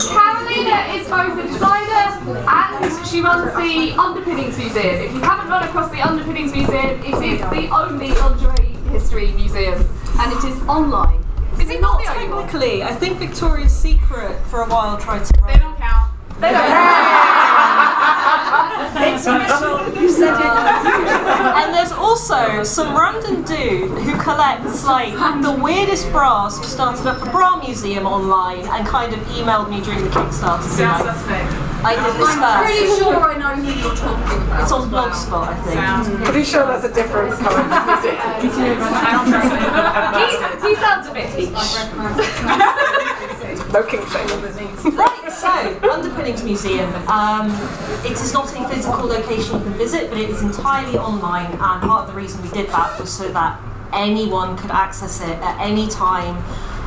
Karolina is both a designer and she runs the Underpinnings Museum. If you haven't run across the Underpinnings Museum, it is the only lingerie history museum, and it is online. Is it not the only one? Technically, I think Victoria's Secret for a while tried to run. They don't count. They don't count. It's official. You said it. And there's also some random dude who collects like the weirdest bras who started up a bra museum online and kind of emailed me during the Kickstarter. Sounds suspect. I did this I'm first. pretty sure I know who you're talking about. It's on Blogspot, I think. Pretty sure that's a different kind of music. I don't trust it. He sounds a bit niche. No king shame. Right, so Underpinnings Museum. It is not a physical location you can visit, but it is entirely online, and part of the reason we did that was so that anyone could access it at any time.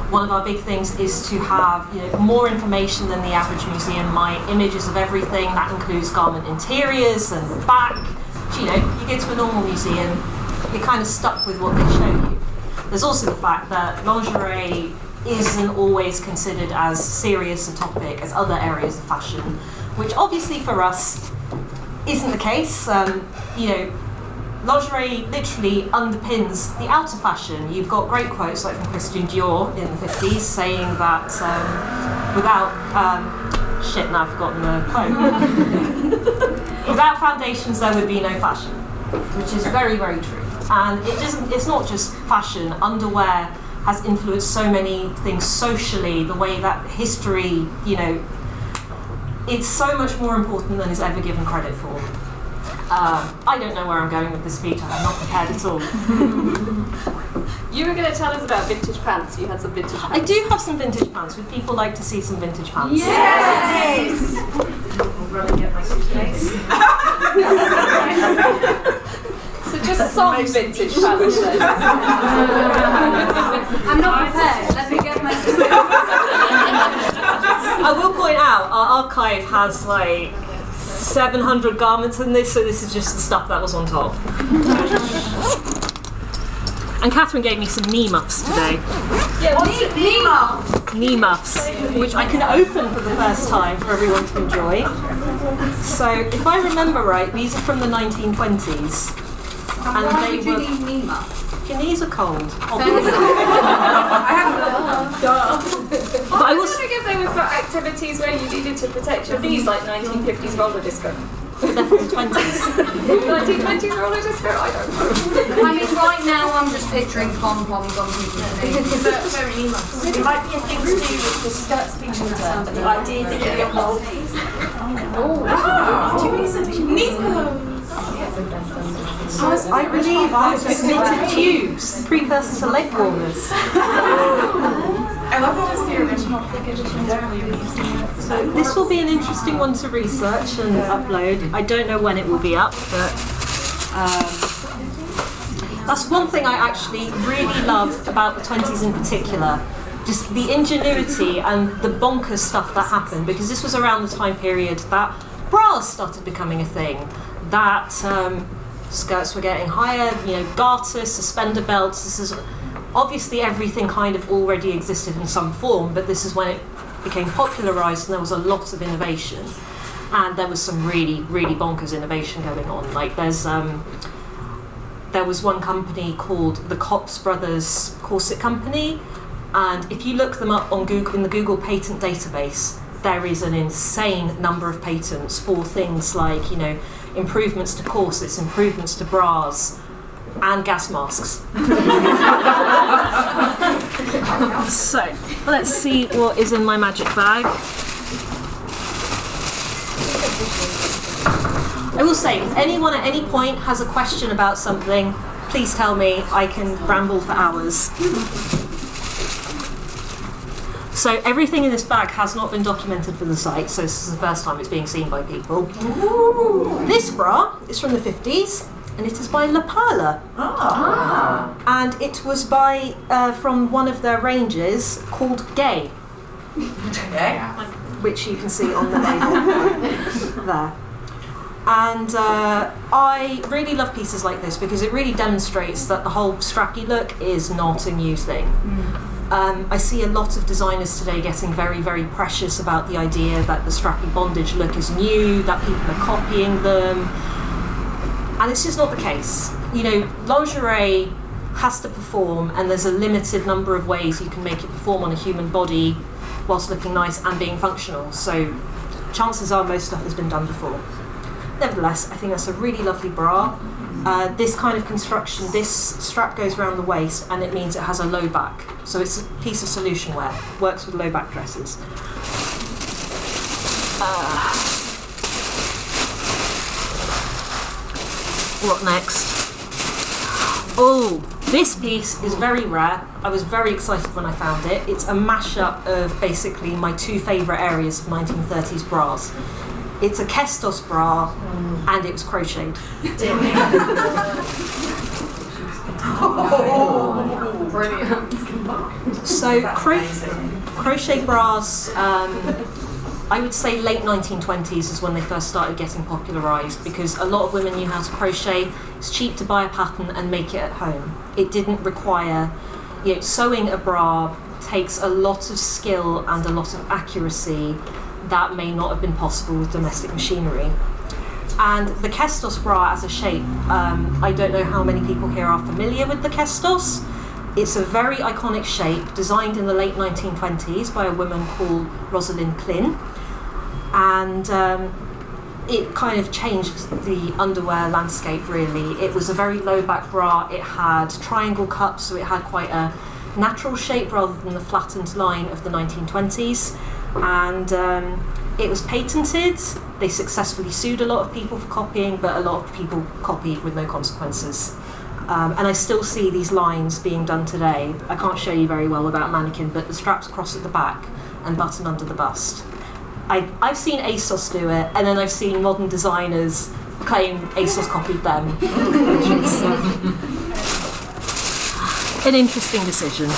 One of our big things is to have more information than the average museum might, images of everything. That includes garment interiors and the back. You go to a normal museum, you're kind of stuck with what they show you. There's also the fact that lingerie isn't always considered as serious a topic as other areas of fashion, which obviously for us isn't the case. Lingerie literally underpins the outer fashion. You've got great quotes like from Christian Dior in the 50s saying that without now I've forgotten the quote. Without foundations there would be no fashion, which is very, very true. And it's not just fashion. Underwear has influenced so many things socially, the way that history, it's so much more important than is ever given credit for. I don't know where I'm going with this speech, I'm not prepared at all. You were going to tell us about vintage pants. You had some vintage pants. I do have some vintage pants. Would people like to see some vintage pants? Yes! I'm going to get my suitcase. So just some vintage pants then. I'm not prepared. Let me get my suitcase. I will point out, our archive has like 700 garments in this, so this is just the stuff that was on top. And Catherine gave me some knee muffs today. Yeah, what's knee muffs? Knee muffs, which I can open for the first time for everyone to enjoy. So, if I remember right, these are from the 1920s. And why would you need knee muffs? Your knees are cold. But I was wondering if they were for activities where you needed to protect your knees, like 1950s roller disco. They're from the 20s. 1920s roller disco? I don't know. I mean, right now I'm just picturing pom-poms on people's knees. It might be a thing to do with the skirt speech and but the idea that you get whole. I believe I've knitted tubes, precursor to leg warmers. I love that it's the original thick edition. So this will be an interesting one to research and upload. I don't know when it will be up, but that's one thing I actually really loved about the 20s in particular. Just the ingenuity and the bonkers stuff that happened, because this was around the time period that bras started becoming a thing, that skirts were getting higher, garters, suspender belts. This is obviously everything kind of already existed in some form, but this is when it became popularised and there was a lot of innovation. And there was some really, really bonkers innovation going on. Like there was one company called the Cops Brothers Corset Company, and if you look them up on Google, in the Google patent database, there is an insane number of patents for things like, improvements to corsets, improvements to bras, and gas masks. So, let's see what is in my magic bag. I will say, if anyone at any point has a question about something, please tell me. I can ramble for hours. So everything in this bag has not been documented for the site, so this is the first time it's being seen by people. Ooh. This bra is from the 50s, and it is by La Pilar. Ah. And it was by from one of their ranges called Gay, Okay. which you can see on the label there. And I really love pieces like this because it really demonstrates that the whole strappy look is not a new thing. I see a lot of designers today getting very, very precious about the idea that the strappy bondage look is new, that people are copying them. And it's just not the case. You know, lingerie has to perform, and there's a limited number of ways you can make it perform on a human body whilst looking nice and being functional. So chances are most stuff has been done before. Nevertheless, I think that's a really lovely bra. This kind of construction, this strap goes around the waist and it means it has a low back. So it's a piece of solution wear, works with low back dresses. What next? Oh, this piece is very rare. I was very excited when I found it. It's a mashup of basically my two favourite areas of 1930s bras. It's a Castoffs bra, and it was crocheted. Brilliant. So crochet bras, I would say late 1920s is when they first started getting popularised, because a lot of women knew how to crochet. It's cheap to buy a pattern and make it at home. It didn't require, you know, sewing a bra takes a lot of skill and a lot of accuracy that may not have been possible with domestic machinery. And the Castoffs bra as a shape, I don't know how many people here are familiar with the Castoffs. It's a very iconic shape, designed in the late 1920s by a woman called Rosalind Klin. And it kind of changed the underwear landscape, really. It was a very low back bra. It had triangle cups, so it had quite a natural shape rather than the flattened line of the 1920s. And it was patented. They successfully sued a lot of people for copying, but a lot of people copied with no consequences. And I still see these lines being done today. I can't show you very well without a mannequin, but the straps cross at the back and button under the bust. I've seen ASOS do it, and then I've seen modern designers claim ASOS copied them. Which is an interesting decision.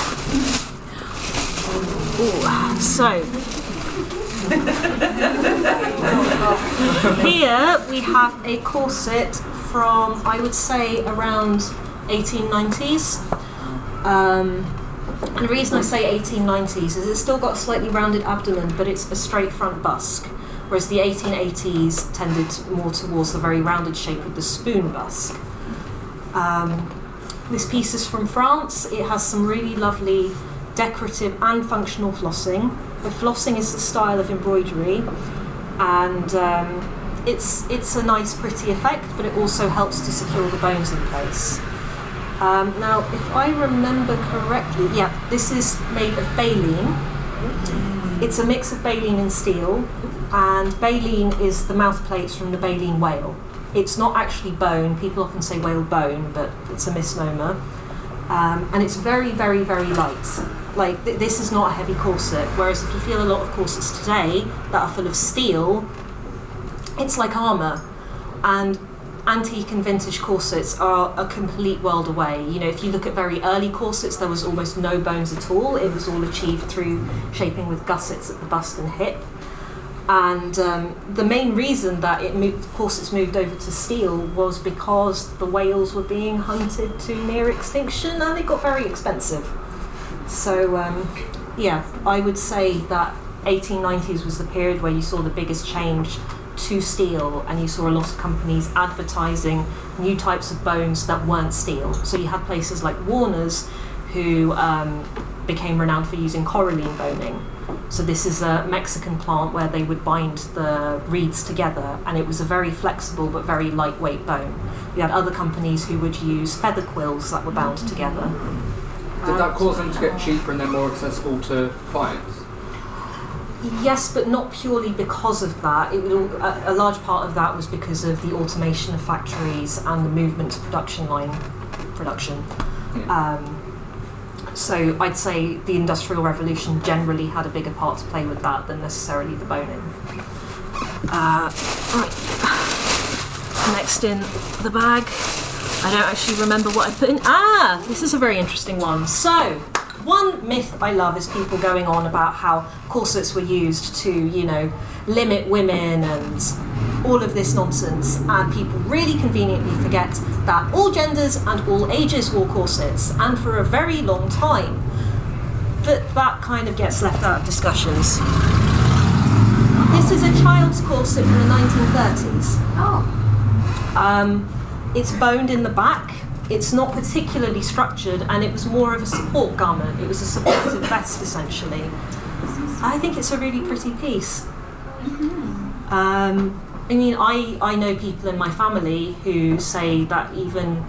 Ooh, so here we have a corset from, I would say, around 1890s. And the reason I say 1890s is it's still got a slightly rounded abdomen, but it's a straight front busk, whereas the 1880s tended more towards the very rounded shape with the spoon busk. This piece is from France. It has some really lovely decorative and functional flossing. The flossing is the style of embroidery, and it's a nice, pretty effect, but it also helps to secure the bones in place. Now, if I remember correctly, yeah, this is made of baleen. It's a mix of baleen and steel, and baleen is the mouth plates from the baleen whale. It's not actually bone. People often say whale bone, but it's a misnomer. And it's very, very, very light. Like, this is not a heavy corset, whereas if you feel a lot of corsets today that are full of steel, it's like armour. And antique and vintage corsets are a complete world away. You know, if you look at very early corsets, there was almost no bones at all. It was all achieved through shaping with gussets at the bust and hip. And the main reason that corsets moved over to steel was because the whales were being hunted to near extinction, and they got very expensive. So yeah, I would say that 1890s was the period where you saw the biggest change to steel, and you saw a lot of companies advertising new types of bones that weren't steel. So you had places like Warner's who became renowned for using coralline boning. So this is a Mexican plant where they would bind the reeds together, and it was a very flexible but very lightweight bone. We had other companies who would use feather quills that were bound together. Did that cause them to get cheaper and then more accessible to clients? Yes, but not purely because of that. A large part of that was because of the automation of factories and the movement to production line production. Yeah. So I'd say the Industrial Revolution generally had a bigger part to play with that than necessarily the boning. Right. Next in the bag, I don't actually remember what I put in. This is a very interesting one. So, one myth I love is people going on about how corsets were used to, you know, limit women and all of this nonsense, and people really conveniently forget that all genders and all ages wore corsets, and for a very long time. But that kind of gets left out of discussions. This is a child's corset from the 1930s. It's boned in the back. It's not particularly structured, and it was more of a support garment. It was a supportive vest, essentially. I think it's a really pretty piece. I mean, I know people in my family who say that even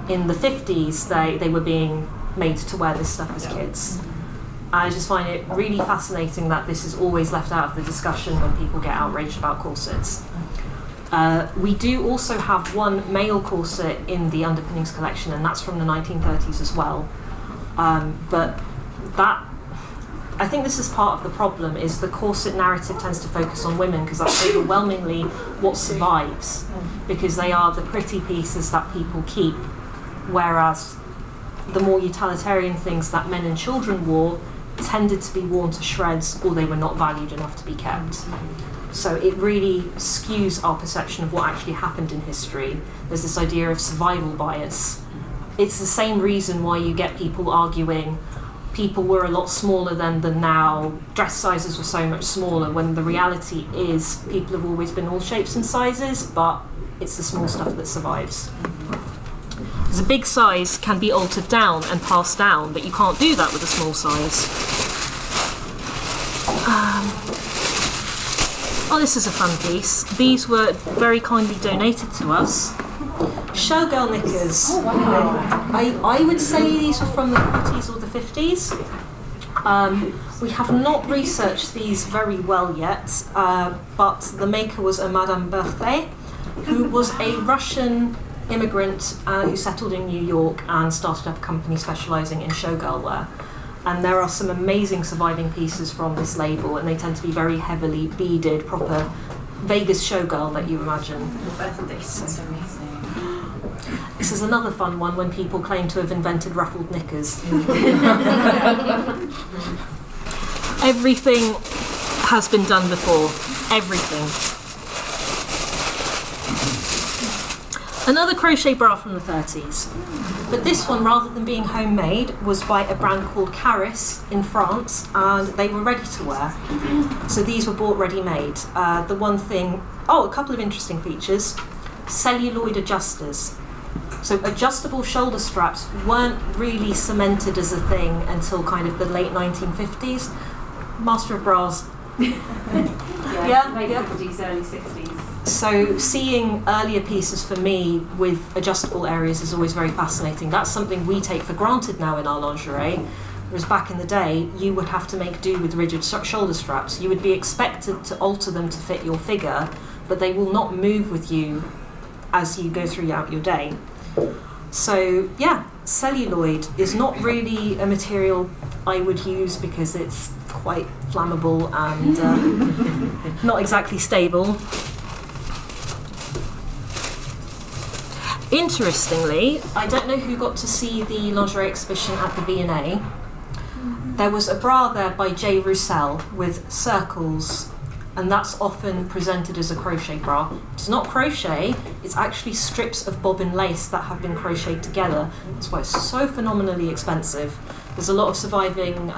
in the 50s they were being made to wear this stuff as kids. I just find it really fascinating that this is always left out of the discussion when people get outraged about corsets. We do also have one male corset in the Underpinnings collection, and that's from the 1930s as well. But that, I think this is part of the problem, is the corset narrative tends to focus on women because that's overwhelmingly what survives, because they are the pretty pieces that people keep, whereas the more utilitarian things that men and children wore tended to be worn to shreds, or they were not valued enough to be kept. So it really skews our perception of what actually happened in history. There's this idea of survival bias. It's the same reason why you get people arguing people were a lot smaller then than now, dress sizes were so much smaller, when the reality is people have always been all shapes and sizes, but it's the small stuff that survives. Because a big size can be altered down and passed down, but you can't do that with a small size. Oh, this is a fun piece. These were very kindly donated to us. Showgirl knickers. Oh, wow. I would say these were from the 40s or the 50s. We have not researched these very well yet, but the maker was a Madame Berthet, who was a Russian immigrant who settled in New York and started up a company specialising in showgirl wear. And there are some amazing surviving pieces from this label, and they tend to be very heavily beaded, proper Vegas showgirl that you imagine. This is another fun one when people claim to have invented ruffled knickers. Everything has been done before. Everything. Another crochet bra from the 30s. But this one, rather than being homemade, was by a brand called Caris in France, and they were ready to wear. So these were bought ready-made. The one thing, a couple of interesting features. Celluloid adjusters. So adjustable shoulder straps weren't really cemented as a thing until kind of the late 1950s. Master of bras. Late 50s, early 60s. So seeing earlier pieces for me with adjustable areas is always very fascinating. That's something we take for granted now in our lingerie, whereas back in the day you would have to make do with rigid shoulder straps. You would be expected to alter them to fit your figure, but they will not move with you as you go throughout your day. So yeah, celluloid is not really a material I would use because it's quite flammable and not exactly stable. Interestingly, I don't know who got to see the lingerie exhibition at the V&A. There was a bra there by J. Roussel with circles, and that's often presented as a crochet bra. It's not crochet, it's actually strips of bobbin lace that have been crocheted together. That's why it's so phenomenally expensive. There's a lot of surviving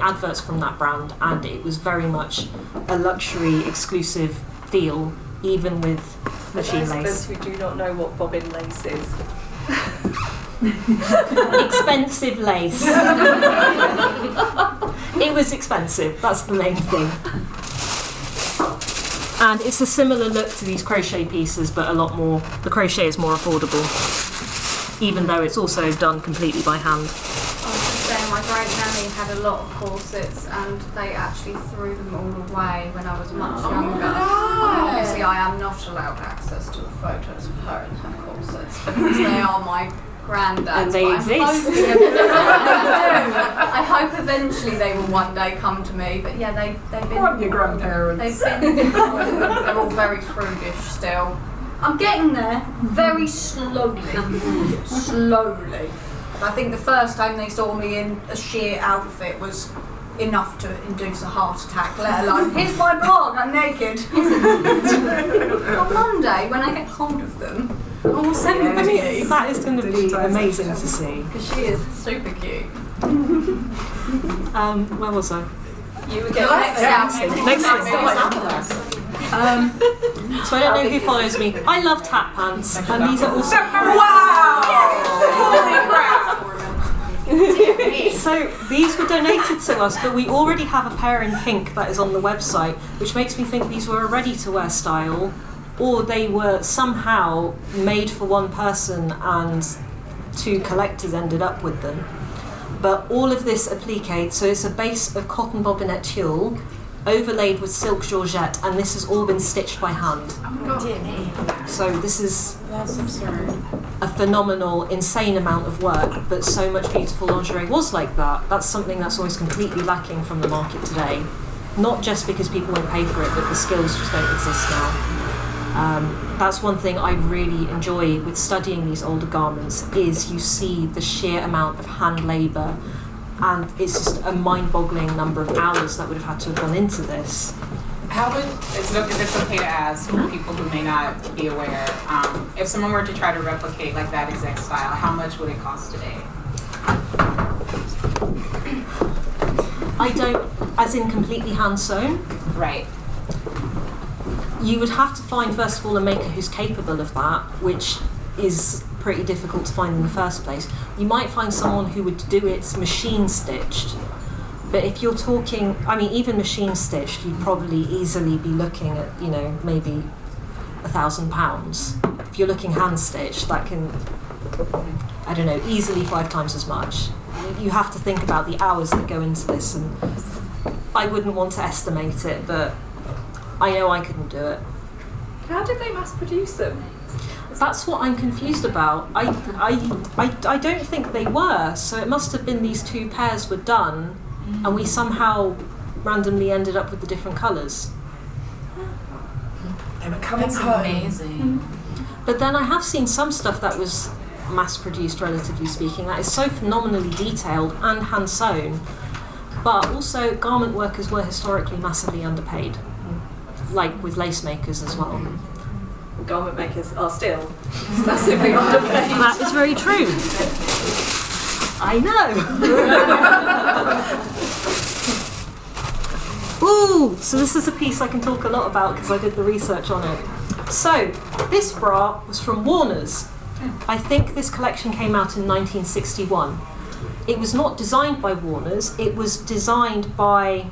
adverts from that brand, and it was very much a luxury exclusive deal, even with machine lace. Who do not know what bobbin lace is. Expensive lace. It was expensive, that's the main thing. And it's a similar look to these crochet pieces, but a lot more, the crochet is more affordable, even though it's also done completely by hand. I was just saying, my great nanny had a lot of corsets and they actually threw them all away when I was much younger. Obviously I am not allowed access to the photos of her in her corsets because they are my granddad's. And they exist. I hope eventually they will one day come to me, but yeah, they've been... What your grandparents? They're all very prudish still. I'm getting there, very slowly. Slowly. I think the first time they saw me in a sheer outfit was enough to induce a heart attack, let alone, here's my blog, I'm naked. On Monday, when I get hold of them, I will send them to you. That is going to be amazing to see. Because she is super cute. Where was I? You would get next thing. Next thing. So I don't know who follows me. I love tap pants, and these are also. Wow! Yes! So these were donated to us, but we already have a pair in pink that is on the website, which makes me think these were a ready-to-wear style, or they were somehow made for one person and two collectors ended up with them. But all of this applique, so it's a base of cotton bobinette tulle, overlaid with silk georgette, and this has all been stitched by hand. So this is a phenomenal, insane amount of work, but so much beautiful lingerie was like that. That's something that's always completely lacking from the market today. Not just because people won't pay for it, but the skills just don't exist now. That's one thing I really enjoy with studying these older garments, is you see the sheer amount of hand labour, and it's just a mind-boggling number of hours that would have had to have gone into this. How would, if it's okay to ask for people who may not be aware, if someone were to try to replicate like that exact style, how much would it cost today? I don't, as in completely hand-sewn? Right. You would have to find, first of all, a maker who's capable of that, which is pretty difficult to find in the first place. You might find someone who would do it machine stitched, but if you're talking, I mean, even machine stitched, you'd probably easily be looking at, you know, maybe £1,000. If you're looking hand stitched, that can, I don't know, easily 5 times as much. You have to think about the hours that go into this, and I wouldn't want to estimate it, but I know I couldn't do it. How did they mass produce them? That's what I'm confused about. I don't think they were, so it must have been these two pairs were done, and we somehow randomly ended up with the different colours. They were coming home. Amazing. But then I have seen some stuff that was mass-produced, relatively speaking, that is so phenomenally detailed and hand-sewn, but also garment workers were historically massively underpaid, like with lace makers as well. Garment makers are still massively underpaid. That is very true. I know. Ooh, so this is a piece I can talk a lot about because I did the research on it. So, this bra was from Warner's. I think this collection came out in 1961. It was not designed by Warner's, it was designed by,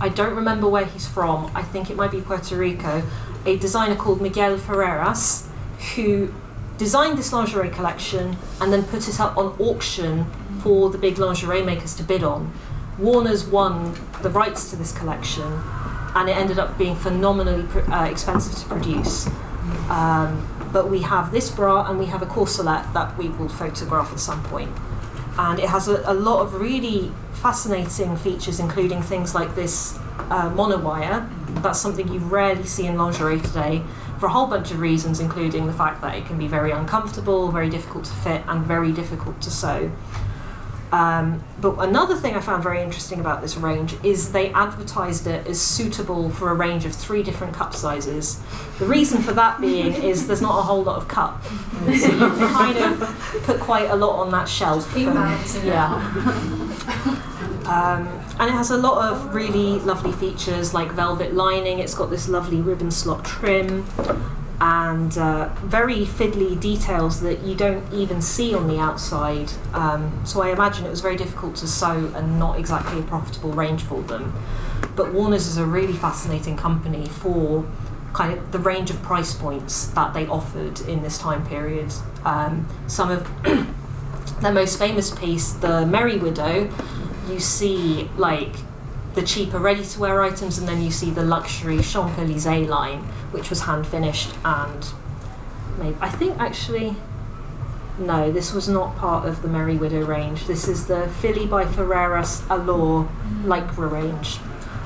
I don't remember where he's from, I think it might be Puerto Rico, a designer called Miguel Ferreras, who designed this lingerie collection and then put it up on auction for the big lingerie makers to bid on. Warner's won the rights to this collection, and it ended up being phenomenally expensive to produce. But we have this bra and we have a corselet that we will photograph at some point. And it has a lot of really fascinating features, including things like this monowire. That's something you rarely see in lingerie today for a whole bunch of reasons, including the fact that it can be very uncomfortable, very difficult to fit, and very difficult to sew. But another thing I found very interesting about this range is they advertised it as suitable for a range of 3 different cup sizes. The reason for that being is there's not a whole lot of cup. So you kind of put quite a lot on that shelf. And it has a lot of really lovely features like velvet lining, it's got this lovely ribbon slot trim, and very fiddly details that you don't even see on the outside. So I imagine it was very difficult to sew and not exactly a profitable range for them. But Warner's is a really fascinating company for kind of the range of price points that they offered in this time period. Some of their most famous piece, the Merry Widow, you see like the cheaper ready-to-wear items, and then you see the luxury Champs-Élysées line, which was hand-finished, and maybe, I think actually, no, this was not part of the Merry Widow range. This is the Philly by Ferreras Allure Lycra range.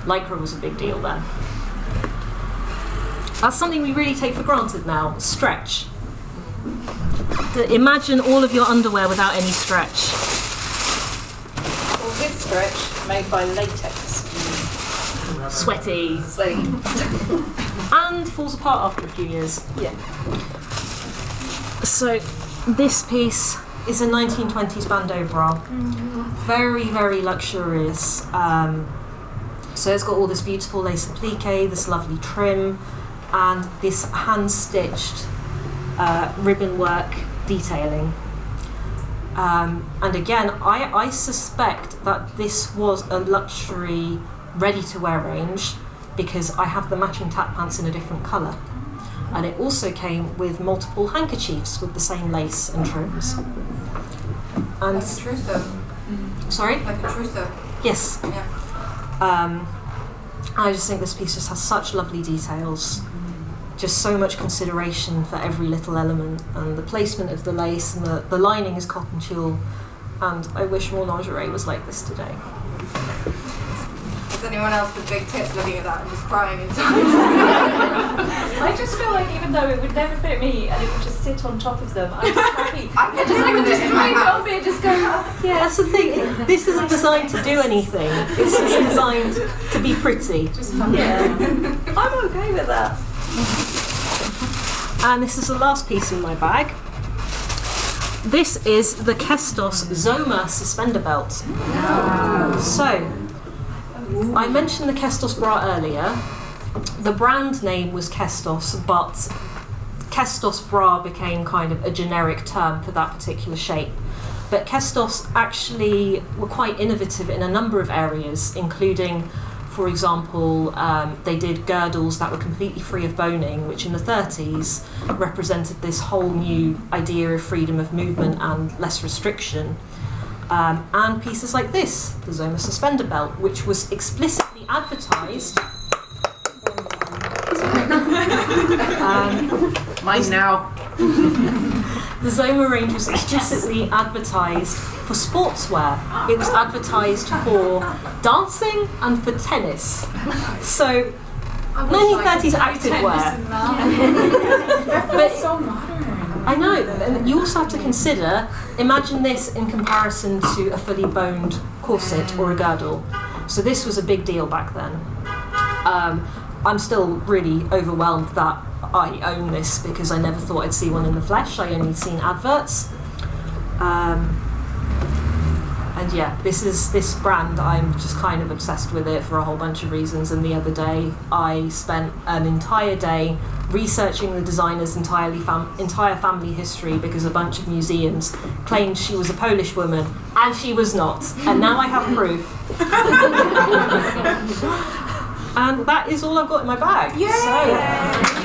Lycra was a big deal then. That's something we really take for granted now, stretch. Imagine all of your underwear without any stretch. Well, with stretch, made by latex. Sweaty. And falls apart after a few years. Yeah. So this piece is a 1920s bandeau bra. Very, very luxurious. So it's got all this beautiful lace applique, this lovely trim, and this hand-stitched ribbon work detailing. And again, I suspect that this was a luxury ready-to-wear range because I have the matching tap pants in a different colour. And it also came with multiple handkerchiefs with the same lace and trims. And Like a trousseau. sorry? Like a trousseau. Yes. Yeah. I just think this piece just has such lovely details. Just so much consideration for every little element, and the placement of the lace, and the lining is cotton tulle, and I wish more lingerie was like this today. Is anyone else with big tits looking at that and just crying inside? I just feel like even though it would never fit me and it would just sit on top of them, I'm just happy. I can just like this in my house. and just go, Yeah, that's the thing. This isn't designed to do anything. It's just designed to be pretty. I'm okay with that. And this is the last piece in my bag. This is the Castoffs Zoma suspender belt. So, I mentioned the Castoffs bra earlier. The brand name was Castoffs, but Castoffs bra became kind of a generic term for that particular shape. But Castoffs actually were quite innovative in a number of areas, including, for example, they did girdles that were completely free of boning, which in the 30s represented this whole new idea of freedom of movement and less restriction. And pieces like this, the Zoma suspender belt, which was explicitly advertised. Mine now. The Zoma range was explicitly advertised for sportswear. It was advertised for dancing and for tennis. So, 1930s activewear. But so modern. I know, and you also have to consider, imagine this in comparison to a fully boned corset or a girdle. So this was a big deal back then. I'm still really overwhelmed that I own this because I never thought I'd see one in the flesh. I only seen adverts. And yeah, this brand, I'm just kind of obsessed with it for a whole bunch of reasons. And the other day, I spent an entire day researching the designer's entire family history because a bunch of museums claimed she was a Polish woman, and she was not. And now I have proof. And that is all I've got in my bag. Yay!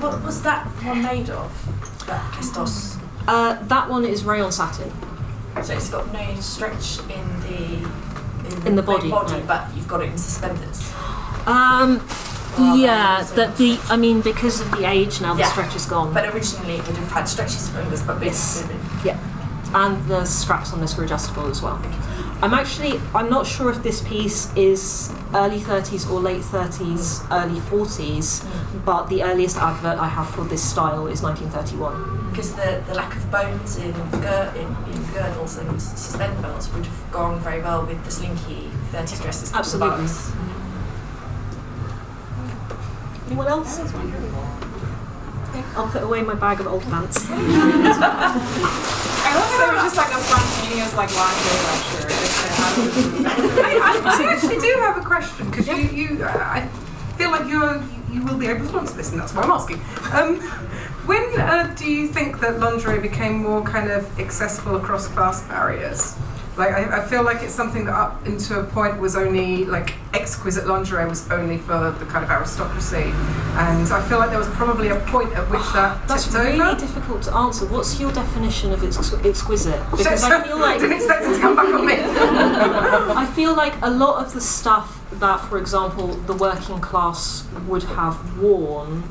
What was that one made of? That Castoffs? That one is rayon satin. So it's got no stretch in the body, no. but you've got it in suspenders. Yeah, because of the age now, the stretch is gone. But originally it would have had stretchy suspenders, but Yes. Yeah, and the straps on this were adjustable as well. I'm not sure if this piece is early 30s or late 30s, early 40s, but the earliest advert I have for this style is 1931. Because the lack of bones in girdles and suspender belts would have gone very well with the slinky 30s dresses. Absolutely. Anyone else? Okay, I'll put away my bag of old pants. I love that it was just like a spontaneous lingerie lecture. I actually do have a question because I feel like you will be able to answer this, and that's why I'm asking. When do you think that lingerie became more kind of accessible across class barriers? Like I feel like it's something that up into a point was only exquisite lingerie was only for the kind of aristocracy, and I feel like there was probably a point at which that's tipped really over. difficult to answer. What's your definition of exquisite? Because I feel I didn't expect it to come back on me. I feel like a lot of the stuff that, for example, the working class would have worn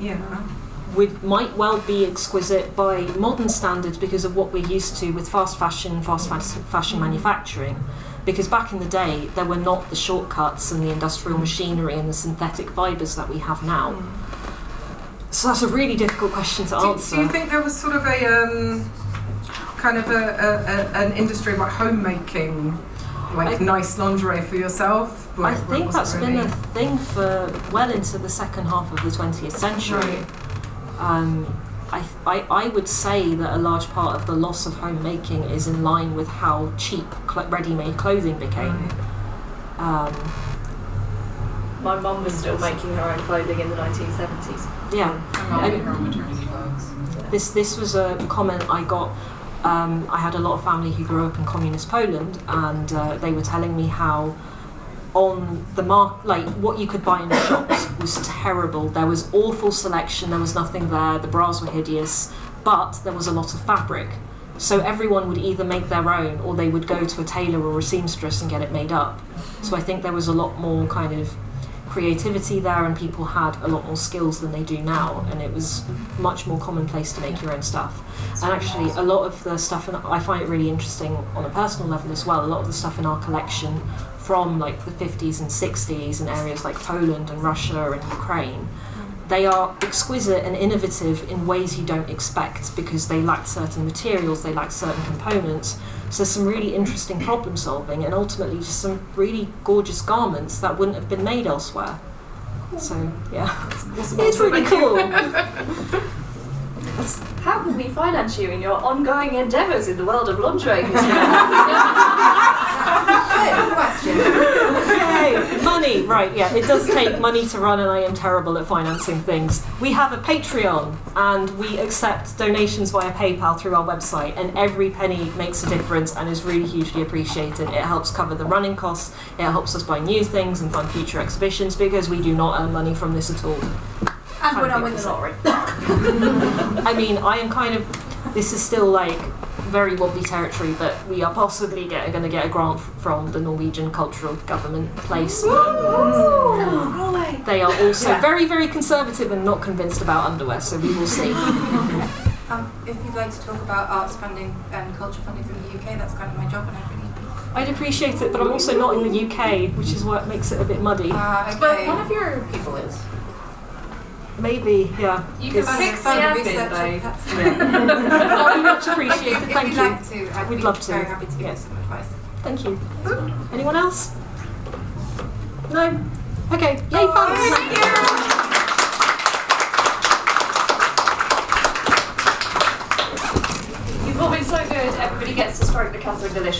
might well be exquisite by modern standards because of what we're used to with fast fashion manufacturing. Because back in the day, there were not the shortcuts and the industrial machinery and the synthetic fibres that we have now. So that's a really difficult question to answer. Do you think there was sort of a kind of an industry like homemaking, like nice lingerie for yourself? I think that's been a thing for well into the second half of the 20th century. I would say that a large part of the loss of homemaking is in line with how cheap ready-made clothing became. My mum was still making her own clothing in the 1970s. Yeah. My mom made her own maternity clothes. This was a comment I got. I had a lot of family who grew up in communist Poland, and they were telling me how on the what you could buy in the shops was terrible. There was awful selection, there was nothing there, the bras were hideous, but there was a lot of fabric. So everyone would either make their own or they would go to a tailor or a seamstress and get it made up. So I think there was a lot more kind of creativity there, and people had a lot more skills than they do now, and it was much more commonplace to make your own stuff. And actually a lot of the stuff, and I find it really interesting on a personal level as well, a lot of the stuff in our collection from like the 50s and 60s in areas like Poland and Russia and Ukraine, they are exquisite and innovative in ways you don't expect because they lack certain materials, they lack certain components. So there's some really interesting problem solving and ultimately just some really gorgeous garments that wouldn't have been made elsewhere. So yeah, it's really cool. How can we finance you in your ongoing endeavours in the world of lingerie? Yay, money, right, yeah, it does take money to run and I am terrible at financing things. We have a Patreon and we accept donations via PayPal through our website, and every penny makes a difference and is really hugely appreciated. It helps cover the running costs, it helps us buy new things and fund future exhibitions because we do not earn money from this at all. And when I win the lottery. I mean, I am kind of, this is still like very wobbly territory, but we are possibly going to get a grant from the Norwegian cultural government place. They are also very, very conservative and not convinced about underwear, so we will see. If you'd like to talk about arts funding and culture funding from the UK, that's kind of my job, and I'd appreciate it, but I'm also not in the UK, which is what makes it a bit muddy. okay. But one of your people is. Maybe, yeah. You can fix the research. That would be much appreciated. If Thank you'd you. like to, I'd We'd be love to. very happy to give you some advice. Thank you. Anyone else? No? Okay. Yay, thanks. Thank you. You've all been so good. Everybody gets to stroke the Catherine Delish.